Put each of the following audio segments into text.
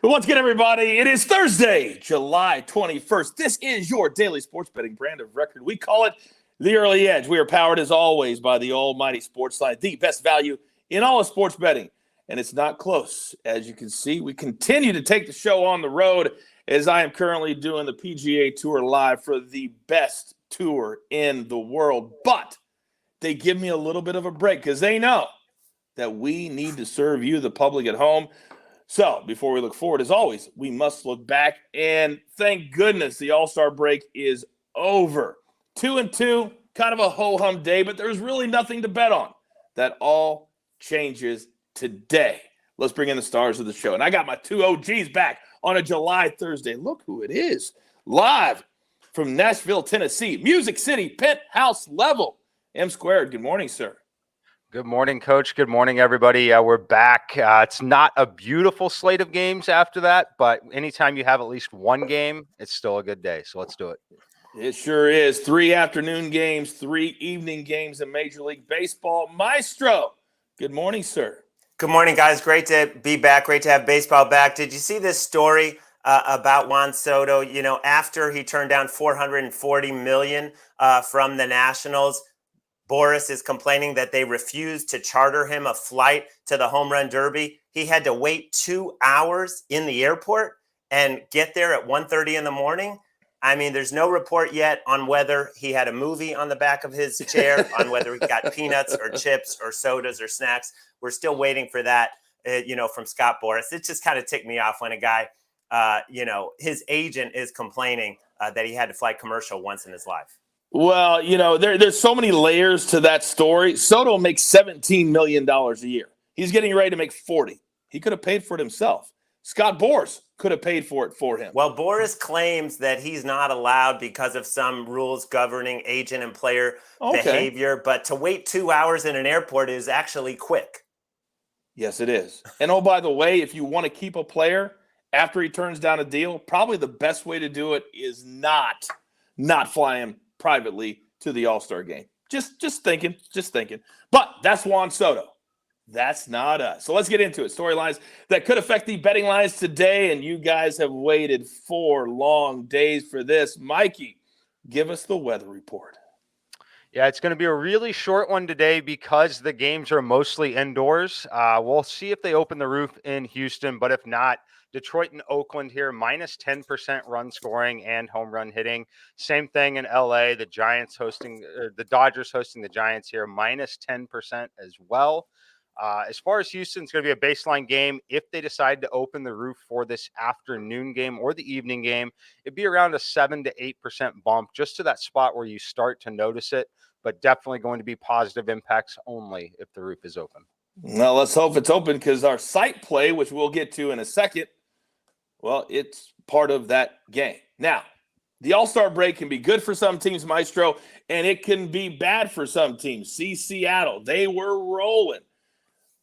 Once again, everybody, it is Thursday, July 21st. This is your daily sports betting brand of record. We call it The Early Edge. We are powered, as always, by the almighty SportsLine, the best value in all of sports betting. And it's not close. As you can see, we continue to take the show on the road as I am currently doing the PGA Tour live for the best tour in the world. But they give me a little bit of a break because they know that we need to serve you, the public at home. So before we look forward, as always, we must look back. And thank goodness the All-Star break is over. 2-2, kind of a ho-hum day, but there's really nothing to bet on. That all changes today. Let's bring in the stars of the show. And I got my two OGs back on a July Thursday. Look who it is. Live from Nashville, Tennessee. Music City, penthouse level. M Squared, good morning, sir. Good morning, Coach. Good morning, everybody. We're back. It's not a beautiful slate of games after that, but anytime you have at least one game, it's still a good day. So let's do it. It sure is. 3 afternoon games, 3 evening games in Major League Baseball. Maestro, good morning, sir. Good morning, guys. Great to be back. Great to have baseball back. Did you see this story about Juan Soto? You know, after he turned down $440 million from the Nationals, Boris is complaining that they refused to charter him a flight to the Home Run Derby. He had to wait 2 hours in the airport and get there at 1:30 in the morning. I mean, there's no report yet on whether he had a movie on the back of his chair, on whether he got peanuts or chips or sodas or snacks. We're still waiting for that, from Scott Boras. It just kind of ticked me off when a guy, his agent is complaining that he had to fly commercial once in his life. Well, there's so many layers to that story. Soto makes $17 million a year. He's getting ready to make 40. He could have paid for it himself. Scott Boras could have paid for it for him. Well, Boras claims that he's not allowed because of some rules governing agent and player behavior. But to wait 2 hours in an airport is actually quick. Yes, it is. And oh, by the way, if you want to keep a player after he turns down a deal, probably the best way to do it is not fly him privately to the All-Star game. Just thinking. But that's Juan Soto. That's not us. So let's get into it. Storylines that could affect the betting lines today, and you guys have waited 4 long days for this. Mikey, give us the weather report. Yeah, it's going to be a really short one today because the games are mostly indoors. We'll see if they open the roof in Houston, but if not, Detroit and Oakland here, minus 10% run scoring and home run hitting. Same thing in LA, the Dodgers hosting the Giants here, minus 10% as well. As far as Houston, it's going to be a baseline game. If they decide to open the roof for this afternoon game or the evening game, it'd be around a 7 to 8% bump, just to that spot where you start to notice it, but definitely going to be positive impacts only if the roof is open. Well, let's hope it's open because our site play, which we'll get to in a second, well, it's part of that game. Now, the All-Star break can be good for some teams, Maestro, and it can be bad for some teams. See Seattle. They were rolling.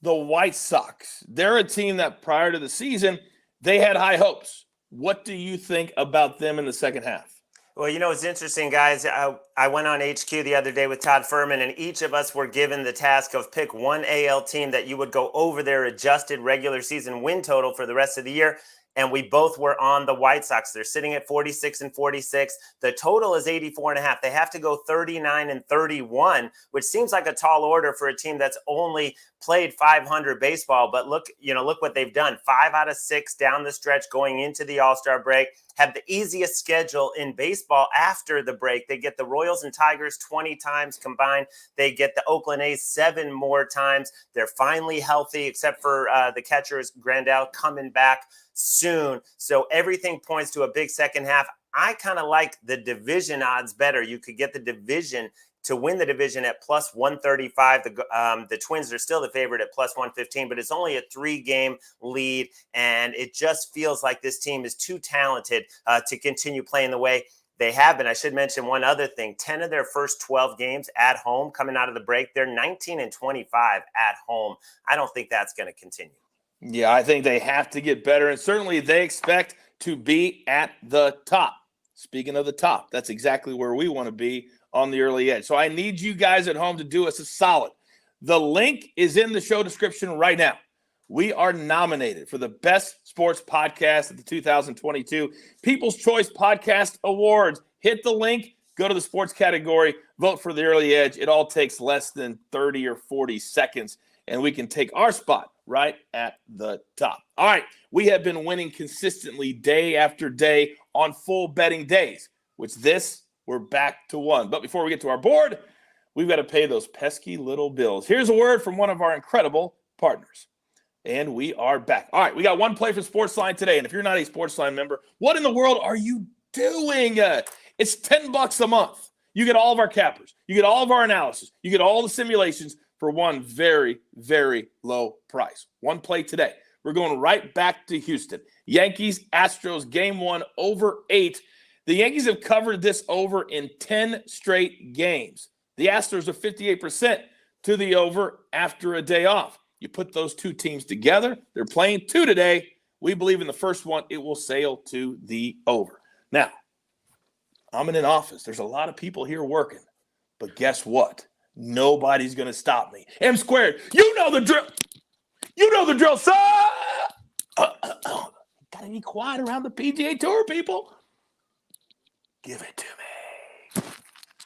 The White Sox, they're a team that prior to the season, they had high hopes. What do you think about them in the second half? Well, it's interesting, guys. I went on HQ the other day with Todd Furman, and each of us were given the task of pick one AL team that you would go over their adjusted regular season win total for the rest of the year. And we both were on the White Sox. They're sitting at 46-46. The total is 84.5. They have to go 39-31, which seems like a tall order for a team that's only played 500 baseball. But look what they've done. 5 out of 6 down the stretch going into the All-Star break. Have the easiest schedule in baseball after the break. They get the Royals and Tigers 20 times combined. They get the Oakland A's 7 more times. They're finally healthy, except for the catchers, Grandal, coming back soon. So everything points to a big second half. I kind of like the division odds better. You could get the division to win the division at plus 135. The Twins are still the favorite at plus 115, but it's only a 3-game lead, and it just feels like this team is too talented to continue playing the way they have been. I should mention one other thing. 10 of their first 12 games at home coming out of the break, they're 19-25 at home. I don't think that's going to continue. Yeah, I think they have to get better, and certainly they expect to be at the top. Speaking of the top, that's exactly where we want to be on the early edge. So I need you guys at home to do us a solid. The link is in the show description right now. we are nominated for the Best Sports Podcast at the 2022 People's Choice Podcast Awards. Hit the link, go to the sports category, vote for the Early Edge. It all takes less than 30 or 40 seconds, and we can take our spot right at the top. All right, we have been winning consistently day after day on full betting days, which we're back to one. But before we get to our board, we've got to pay those pesky little bills. Here's a word from one of our incredible partners. And we are back. All right, we got one play for SportsLine today. And if you're not a SportsLine member, what in the world are you doing? It's $10 a month. You get all of our cappers. You get all of our analysis. You get all the simulations for one very, very low price. One play today. We're going right back to Houston. Yankees, Astros, game 1, over 8. The Yankees have covered this over in 10 straight games. The Astros are 58% to the over after a day off. You put those two teams together. They're playing 2 today. We believe in the first one, it will sail to the over. Now, I'm in an office. There's a lot of people here working. But guess what? Nobody's going to stop me. M squared, you know the drill. You know the drill, sir. Got to be quiet around the PGA Tour, people. Give it to me.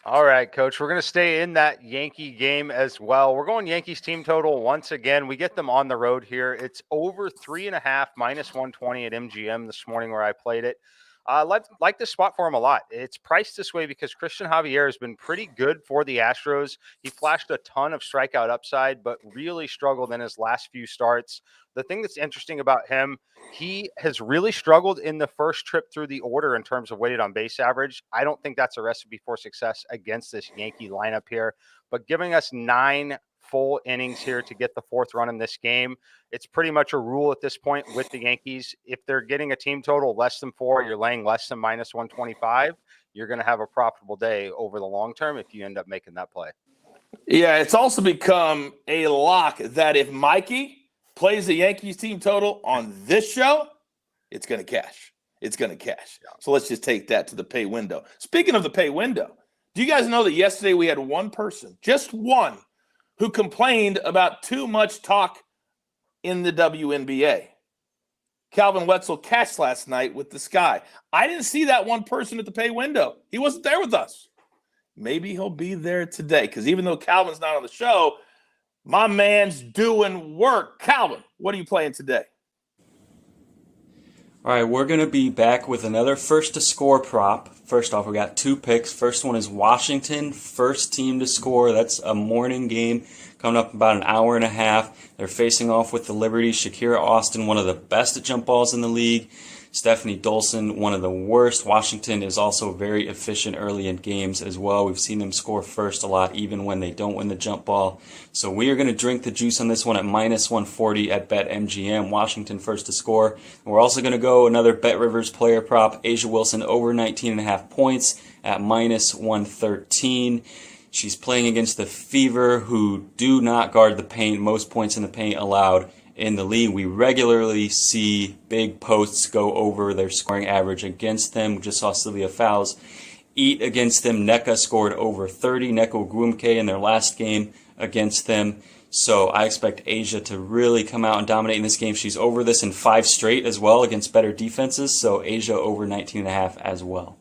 All right, Coach. We're going to stay in that Yankee game as well. We're going Yankees team total once again. We get them on the road here. It's over 3.5, minus 120 at MGM this morning where I played it. Like this spot for him a lot. It's priced this way because Christian Javier has been pretty good for the Astros. He flashed a ton of strikeout upside, but really struggled in his last few starts. The thing that's interesting about him, he has really struggled in the first trip through the order in terms of weighted on base average. I don't think that's a recipe for success against this Yankee lineup here, but giving us 9 full innings here to get the 4th run in this game. It's pretty much a rule at this point with the Yankees. If they're getting a team total less than 4, you're laying less than minus 125, you're going to have a profitable day over the long term if you end up making that play. Yeah, it's also become a lock that if Mikey plays the Yankees team total on this show, it's going to cash. It's going to cash. Yeah. So let's just take that to the pay window. Speaking of the pay window, do you guys know that yesterday we had one person, just one, who complained about too much talk in the WNBA? Calvin Wetzel cashed last night with the Sky. I didn't see that one person at the pay window. He wasn't there with us. Maybe he'll be there today because even though Calvin's not on the show, my man's doing work. Calvin, what are you playing today? All right, we're going to be back with another first to score prop. First off, we got 2 picks. First one is Washington, first team to score. That's a morning game coming up in about an hour and a half. They're facing off with the Liberty. Shakira Austin, one of the best at jump balls in the league. Stephanie Dolson, one of the worst. Washington is also very efficient early in games as well. We've seen them score first a lot, even when they don't win the jump ball. So we are going to drink the juice on this one at minus 140 at BetMGM. Washington first to score. And we're also going to go another BetRivers player prop, Asia Wilson over 19.5 points at minus 113. She's playing against the Fever, who do not guard the paint. Most points in the paint allowed in the league. We regularly see big posts go over their scoring average against them. We just saw Sylvia Fowles eat against them. NECA scored over 30. Neko Gwumke in their last game against them. So I expect Asia to really come out and dominate in this game. She's over this in 5 straight as well against better defenses. So Asia over 19.5 as well.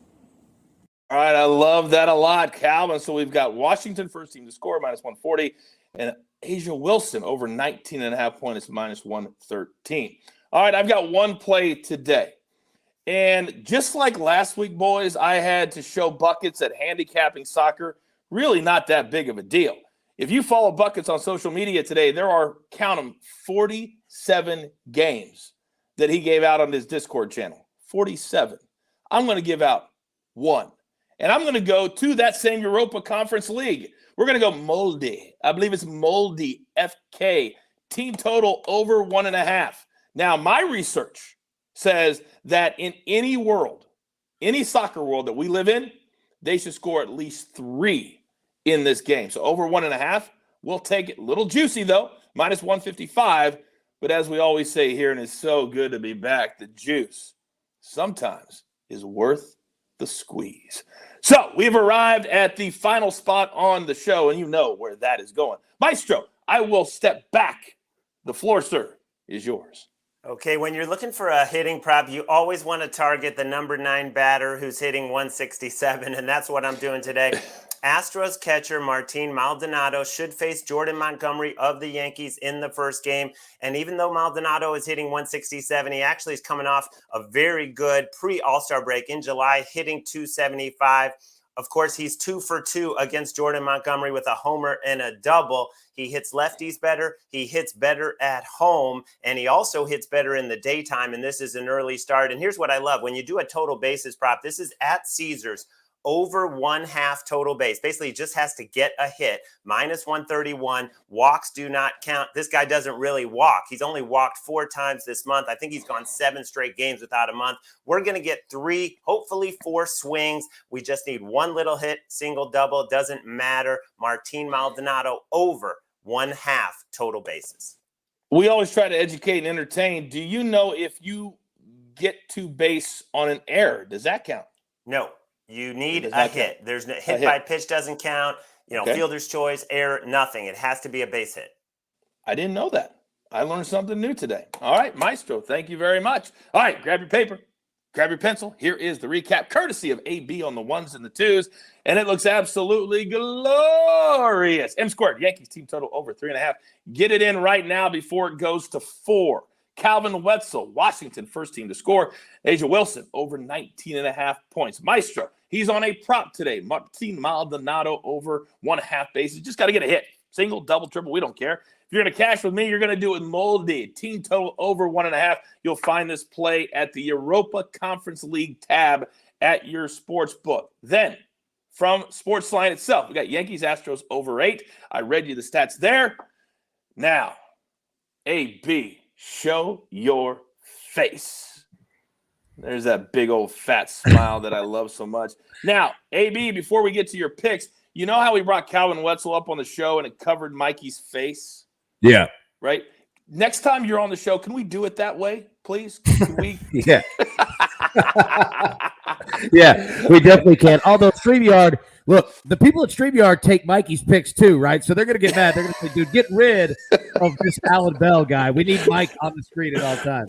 All right, I love that a lot, Calvin. So we've got Washington first team to score, minus 140, and Asia Wilson over 19.5 points, minus 113. All right, I've got one play today. And just like last week, boys, I had to show buckets at handicapping soccer. Really not that big of a deal. If you follow Buckets on social media today, there are, count them, 47 games that he gave out on his Discord channel. 47. I'm going to give out 1. And I'm going to go to that same Europa Conference League. We're going to go Molde. I believe it's Molde FK. Team total over 1.5. Now, my research says that in any world, any soccer world that we live in, they should score at least 3 in this game. So over 1.5, we'll take it. A little juicy, though, minus 155. But as we always say here, and it's so good to be back, the juice sometimes is worth the squeeze. So we've arrived at the final spot on the show, and you know where that is going. Maestro, I will step back the floor, sir. is yours. Okay, when you're looking for a hitting prop, you always want to target the number 9 batter who's hitting 167, and that's what I'm doing today. Astros catcher Martin Maldonado should face Jordan Montgomery of the Yankees in the first game. And even though Maldonado is hitting 167, he actually is coming off a very good pre-All-Star break in July, hitting 275. Of course, he's 2 for 2 against Jordan Montgomery with a homer and a double. He hits lefties better. He hits better at home, and he also hits better in the daytime. And this is an early start. And here's what I love. When you do a total bases prop, this is at Caesars, over 1/2 total base. Basically, he just has to get a hit. -131. Walks do not count. This guy doesn't really walk. He's only walked 4 times this month. I think he's gone 7 straight games without a month. We're going to get 3, hopefully 4 swings. We just need 1 little hit, single, double. Doesn't matter. Martin Maldonado over 1/2 total bases. We always try to educate and entertain. Do you know if you get to base on an error, does that count? No. You need a hit. Count. There's no hit by pitch doesn't count. Fielder's choice, error, nothing. It has to be a base hit. I didn't know that. I learned something new today. All right, Maestro, thank you very much. All right, grab your paper, grab your pencil. Here is the recap, courtesy of AB on the 1s and the 2s, and it looks absolutely glorious. M squared, Yankees team total over 3.5. Get it in right now before it goes to 4. Calvin Wetzel, Washington, first team to score. Asia Wilson, over 19.5 points. Maestro, he's on a prop today. Martin Maldonado, over 1/2 bases. Just got to get a hit. Single, double, triple, we don't care. If you're going to cash with me, you're going to do it Moldy. Team total over 1.5. You'll find this play at the Europa Conference League tab at your sports book. Then, from SportsLine itself, we got Yankees, Astros over 8. I read you the stats there. Now, AB. Show your face. There's that big old fat smile that I love so much. Now, AB, before we get to your picks, you know how we brought Calvin Wetzel up on the show and it covered Mikey's face? Yeah. Right? Next time you're on the show, can we do it that way, please? Can we? Yeah. Yeah, we definitely can. Although StreamYard, look, the people at StreamYard take Mikey's picks too, right? So they're going to get mad. They're going to say, dude, get rid of this Alan Bell guy. We need Mike on the screen at all times.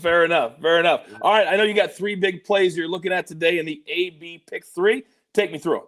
Fair enough. Fair enough. All right, I know you got 3 big plays you're looking at today in the AB pick 3. Take me through them.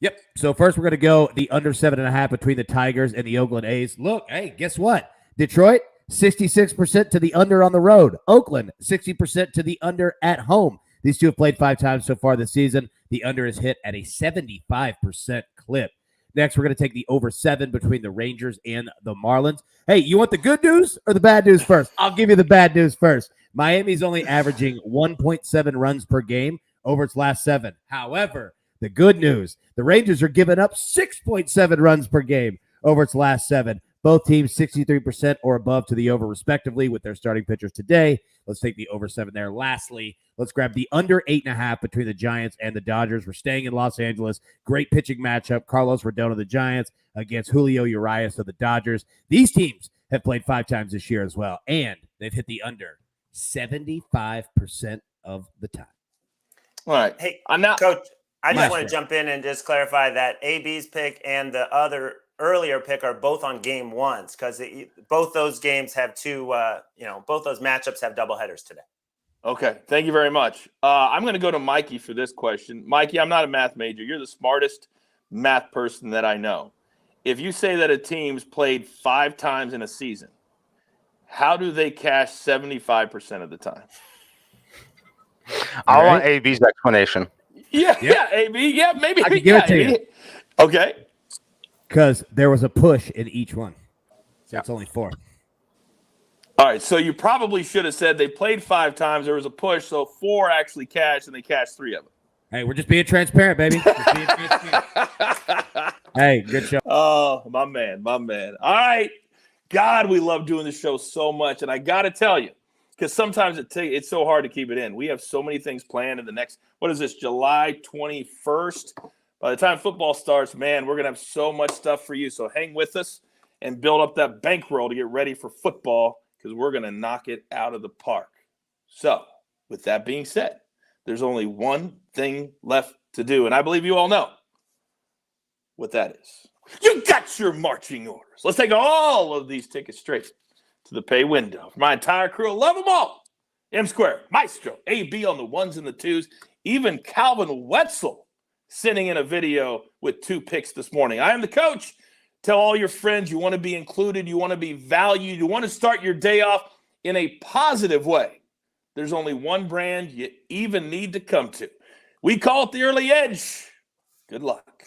Yep. So first we're going to go the under 7.5 between the Tigers and the Oakland A's. Look, hey, guess what? Detroit, 66% to the under on the road. Oakland, 60% to the under at home. These two have played 5 times so far this season. The under is hit at a 75% clip. Next, we're going to take the over 7 between the Rangers and the Marlins. Hey, you want the good news or the bad news first? I'll give you the bad news first. Miami's only averaging 1.7 runs per game over its last 7. However, the good news, the Rangers are giving up 6.7 runs per game over its last 7. Both teams 63% or above to the over, respectively, with their starting pitchers today. Let's take the over 7 there. Lastly, let's grab the under 8.5 between the Giants and the Dodgers. We're staying in Los Angeles. Great pitching matchup. Carlos Rodon of the Giants against Julio Urias of the Dodgers. These teams have played 5 times this year as well, and they've hit the under 75% of the time. All right. Hey, I'm not, Coach, I just want to jump in and just clarify that AB's pick and the other earlier pick are both on game 1s because both those games have 2, both those matchups have doubleheaders today. Okay, thank you very much. I'm going to go to Mikey for this question. Mikey, I'm not a math major. You're the smartest math person that I know. If you say that a team's played 5 times in a season, how do they cash 75% of the time? I want AB's explanation. Yeah, AB. Yeah, maybe. I can give it to you. Okay. Because there was a push in each one. So it's only 4. All right, so you probably should have said they played 5 times. There was a push, so 4 actually cashed, and they cashed 3 of them. Hey, we're just being transparent, baby. Just being transparent. Hey, good show. Oh, my man. All right. God, we love doing this show so much, and I got to tell you, because sometimes it's so hard to keep it in. We have so many things planned in the next, what is this, July 21st? By the time football starts, man, we're going to have so much stuff for you. So hang with us and build up that bankroll to get ready for football because we're going to knock it out of the park. So with that being said, there's only one thing left to do, and I believe you all know what that is. You got your marching orders. Let's take all of these tickets straight to the pay window. For my entire crew, I love them all. M Square, Maestro, AB on the ones and the twos, even Calvin Wetzel sending in a video with 2 picks this morning. I am the coach. Tell all your friends you want to be included, you want to be valued, you want to start your day off in a positive way. There's only one brand you even need to come to. We call it the Early Edge. Good luck.